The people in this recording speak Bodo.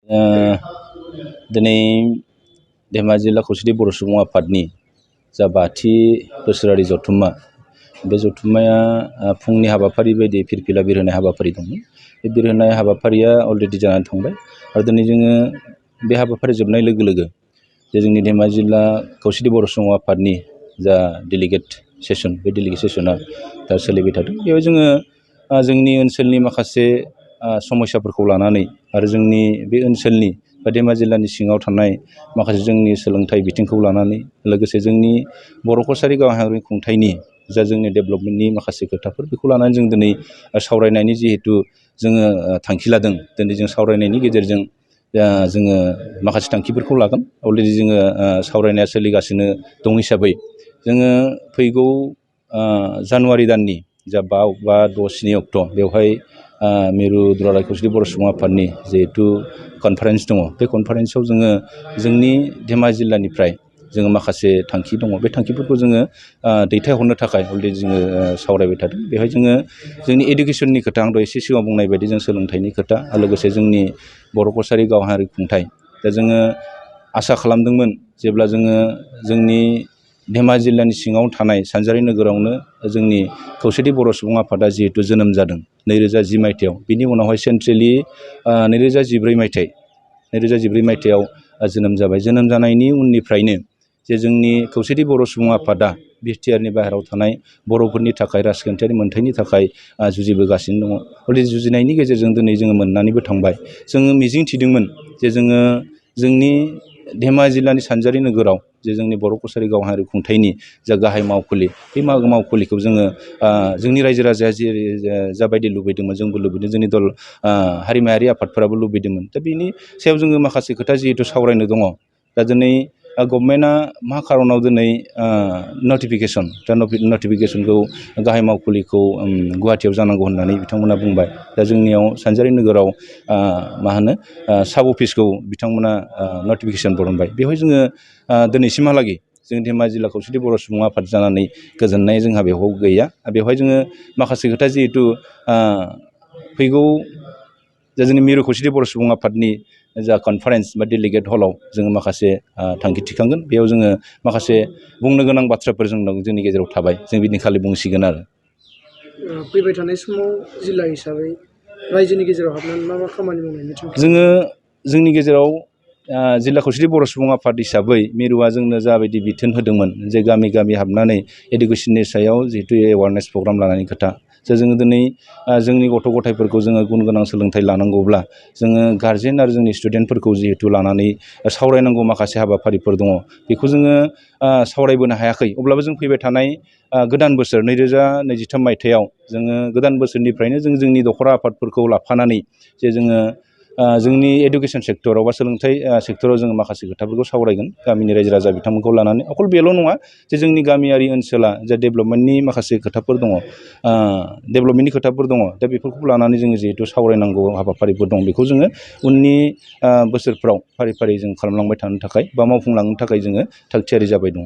दिनै धेमाजि जिल्ला खौसेथि बर' सुबुं आफादनि जा 5थि बोसोरारि जथुम्मा, बे जथुम्माया फुंनि हाबाफारि बायदि फिरफिला बिरहोनाय हाबाफारि दंमोन। बे बिरहोनाय हाबाफारिया अलरेडि जानानै थांबाय आरो दिनै जोङो बे हाबाफारि जोबनाय लोगो लोगो जे जोंनि धेमाजि जिल्ला खौसेथि बर' सुबुं आफादनि जा डेलिगेट सेसन, बे डेलिगेट सेसना दा सोलिबाय थादों। बेयाव जोङो जोंनि ओनसोलनि माखासे समस्याफोरखौ लानानै आरो जोंनि बे ओनसोलनि बा धेमाजि जिल्लानि सिङाव थानाय माखासे जोंनि सोलोंथाइ बिथिंखौ लानानै, लोगोसे जोंनि बर' कसारि गावआरि खुंथाइनि जा जोंनि डेभेलपमेन्टनि माखासे खोथाफोर, बेखौ लानानै जों दिनै सावरायनायनि जिहेतु जोङो थांखि लादों। दिनै जों सावरायनायनि गेजेरजों जोङो माखासे थांखिफोरखौ लागोन। अलरेडि जोङो सावरायनाया सोलिगासिनो दं हिसाबै जोङो फैगौ जानुवारि दाननि जा 5, 6, 7 अक्ट' बेवहाय मिरु दुलाराय खौसेथि बर' सुबुं आफादनि जिहेतु कनफारेन्स दङ, बे कनफारेन्सआव जोङो जोंनि धेमाजि जिल्लानिफ्राय जोङो माखासे थांखि दङ, बे थांखिफोरखौ जोङो दैथायहरनो थाखाय अलरेडि जोङो सावरायबाय थादों। बेवहाय जोङो जोंनि इडुकेसननि खोथा, आं दहाय एसे सिगाङाव बुंनाय बायदि जों सोलोंथाइनि खोथा, आरो लोगोसे जोंनि बर' कसारि गावआरि खुंथाइ, दा जोङो आसा खालामदोंमोन जेब्ला जोङो जोंनि धेमाजि जिल्लानि सिङाव थानाय सानजारि नोगोरावनो जोंनि खौसेथि बर' सुबुं आफादा जिहेतु जोनोम जादों 2010 मायथाइयाव, बिनि उनावहाय सेन्ट्रेलि 2014 मायथाइयाव जोनोम जाबाय। जोनोम जानायनि उननिफ्रायनो जे जोंनि खौसेथि बर' सुबुं आफादा बिटिआरनि बाहेरायाव थानाय बर'फोरनि थाखाय राजखान्थियारि मोनथायनि थाखाय जुजिबोगासिनो दङ। अलरेडि जुजिनायनि गेजेरजों दिनै जोङो मोननानैबो थांबाय। जोङो मिजिं थिदोंमोन जे जोङो जोंनि धेमाजि जिल्लानि सानजारि नोगोराव जे जोंनि बर' कसारि गावआरि खुंथाइनि जा गाहाय मावखुलि, बे मावखुलिखौ जोङो जोंनि रायजो राजाया जाबायदि लुबैदोंमोन, जोंबो लुबैदों, जोंनि दल हारिमायारि आफादफोराबो लुबैदोंमोन। दा बेनि सायाव जोङो माखासे खोथा जिहेतु सावरायनो दङ। दा दिनै गभर्नमेन्टआ मा खारनाव दिनै नटिफिकेसनखौ गाहाय मावखुलिखौ गुवाहाटियाव जानांगौ होननानै बिथांमोना बुंबाय। दा जोंनियाव सानजारि नोगोराव साब अफिसखौ बिथांमोना नटिफिकेसन बरनबाय। बेवहाय जोङो दिनैसिमहालागै जों धेमाजि जिल्ला खौसेथि बर' सुबुं आफाद जानानै गोजोननाय जोंहा बेवहाय गैया। बेवहाय जोङो माखासे खोथा जिहेतु फैगौ जा जोंनि मिरु खौसेथि बर' सुबुं आफादनि जा कनफारेन्स बा डेलिगेट हलाव जोङो माखासे थांखि थिखांगोन। बेयाव जोङो माखासे बुंनो गोनां बाथ्राफोर जोंनि गेजेराव थाबाय, जों बिदिनखालि बुंसिगोन आरो। फैबाय थानाय समाव जिल्ला हिसाबै रायजोनि गेजेराव हाबनानै मा खामानि मावनायनि थांखि? जोङो जोंनि गेजेराव जिल्ला खौसेथि बर' सुबुं आफाद हिसाबै मिरुआ जोंनो जाबायदि बिथोन होदोंमोन, जे गामि गामि हाबनानै इडुकेसननि सायाव जिहेतु एवारनेस प्रग्राम लानायनि खोथा, जोङो दिनै जोंनि गथ' गथायफोरखौ जोङो गुन गोनां सोलोंथाइ लानांगौब्ला जोङो गार्जेन आरो जोंनि स्टुडेन्टफोरखौ जिहेतु लानानै सावरायनांगौ माखासे हाबाफारिफोर दङ। बेखौ जोङो सावरायबोनो हायाखै। अब्लाबो जों फैबाय थानाय गोदान बोसोर 2023 मायथाइयाव जोङो गोदान बोसोरनिफ्रायनो जोंनि दखरा आफादफोरखौ लाफानानै जे जोङो जोंनि इडुकेसन सेक्टराव बा सोलोंथाइ सेक्टराव जोङो माखासे खोथाफोरखौ सावरायगोन गामिनि रायजो राजा बिथांमोनखौ लानानै। अकल बेल' नङा जे जोंनि गामियारि ओनसोला जा डेभेलपमेन्टनि माखासे खोथाफोर दङ, डेभेलपमेन्टनि खोथाफोर दङ, दा बेफोरखौ लानानै जोङो जिहेतु सावरायनांगौ हाबाफारिफोर दं, बेखौ जोङो उननि बोसोरफ्राव फारि फारि जों खालामलांबाय थानो थाखाय बा मावफुंलांनो थाखाय जोङो थाग थियारि जाबाय दं।